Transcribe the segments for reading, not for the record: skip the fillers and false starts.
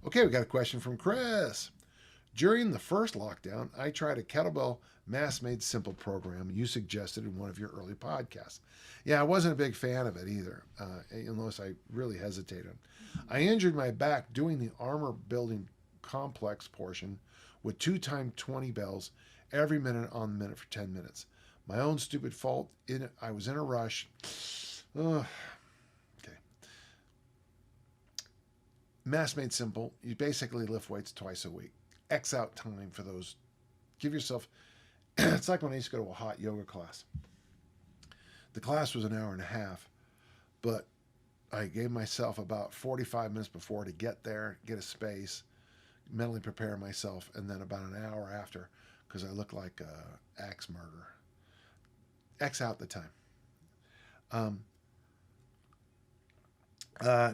Okay, we got a question from Chris. During the first lockdown, I tried a kettlebell mass made simple program you suggested in one of your early podcasts. Yeah, I wasn't a big fan of it either, unless I really hesitated. I injured my back doing the armor building complex portion with 2 times 20 bells every minute on the minute for 10 minutes. My own stupid fault. I was in a rush. Ugh. Okay. Mass made simple. You basically lift weights twice a week. X out time for those. Give yourself. It's like when I used to go to a hot yoga class. The class was an hour and a half, but I gave myself about 45 minutes before to get there, get a space, mentally prepare myself, and then about an hour after, because I look like a axe murderer. X out the time. Um,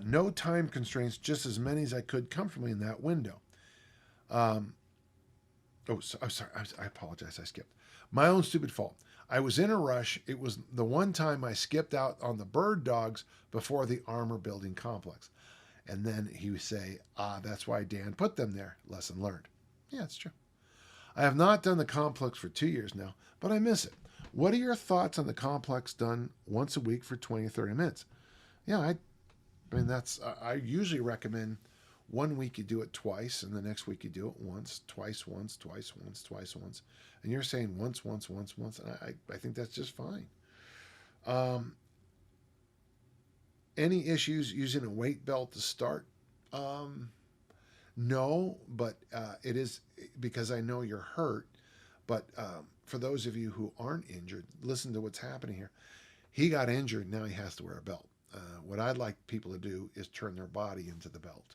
no time constraints, just as many as I could comfortably in that window. Um, I'm sorry. I apologize. I skipped. My own stupid fault. I was in a rush. It was the one time I skipped out on the bird dogs before the armor building complex. And then he would say, that's why Dan put them there. Lesson learned. Yeah, it's true. I have not done the complex for 2 years now, but I miss it. What are your thoughts on the complex done once a week for 20 or 30 minutes? Yeah, I mean, I usually recommend 1 week you do it twice, and the next week you do it once, twice, once, twice, once, twice, once. And you're saying once, once, once, once. And I think that's just fine. Um, any issues using a weight belt to start? Um, no, but it is because I know you're hurt. But for those of you who aren't injured, listen to what's happening here. He got injured, now he has to wear a belt. What I'd like people to do is turn their body into the belt.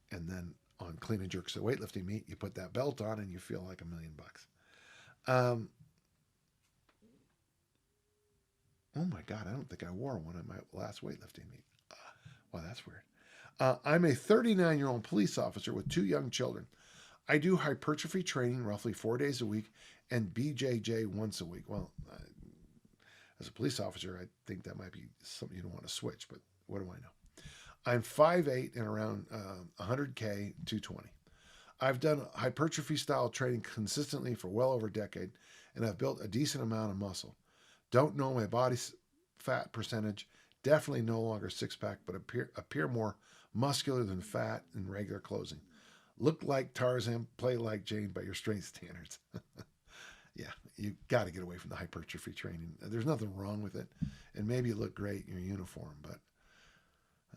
And then on clean and jerks, the weightlifting meet, you put that belt on and you feel like $1,000,000. Um, oh my God, I don't think I wore one at my last weightlifting meet. Wow, that's weird. I'm a 39-year-old police officer with 2 young children. I do hypertrophy training roughly 4 days a week and BJJ once a week. Well, as a police officer, I think that might be something you don't want to switch, but what do I know? I'm 5'8" and around 100K, 220. I've done hypertrophy style training consistently for well over a decade, and I've built a decent amount of muscle. Don't know my body fat percentage. Definitely no longer six pack, but appear more muscular than fat in regular clothing. Look like Tarzan, play like Jane by your strength standards. Yeah, you got to get away from the hypertrophy training. There's nothing wrong with it, and maybe you look great in your uniform, but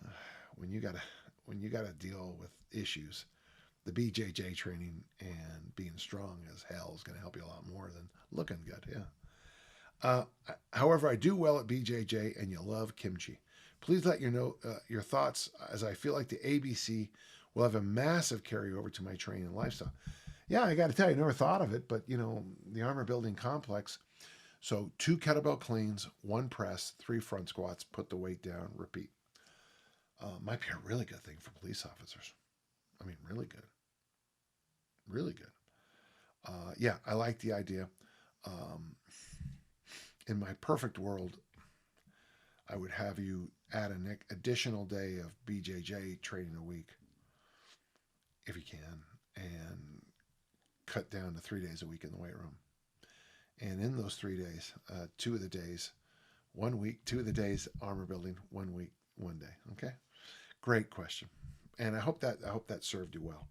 uh, when you gotta when you gotta deal with issues, the BJJ training and being strong as hell is going to help you a lot more than looking good. Yeah. Uh, However, I do well at BJJ, and you love kimchi. Please let your thoughts, as I feel like the ABC will have a massive carryover to my training and lifestyle. Yeah, I got to tell you, I never thought of it, but the armor building complex. So 2 kettlebell cleans, 1 press, 3 front squats, put the weight down, repeat. Might be a really good thing for police officers. I mean, really good, really good. Yeah, I like the idea. Um, in my perfect world, I would have you add an additional day of BJJ training a week if you can, and cut down to 3 days a week in the weight room. And in those 3 days, 2 of the days, 1 week, 2 of the days armor building, 1 week, 1 day. Okay, great question, and I hope that served you well.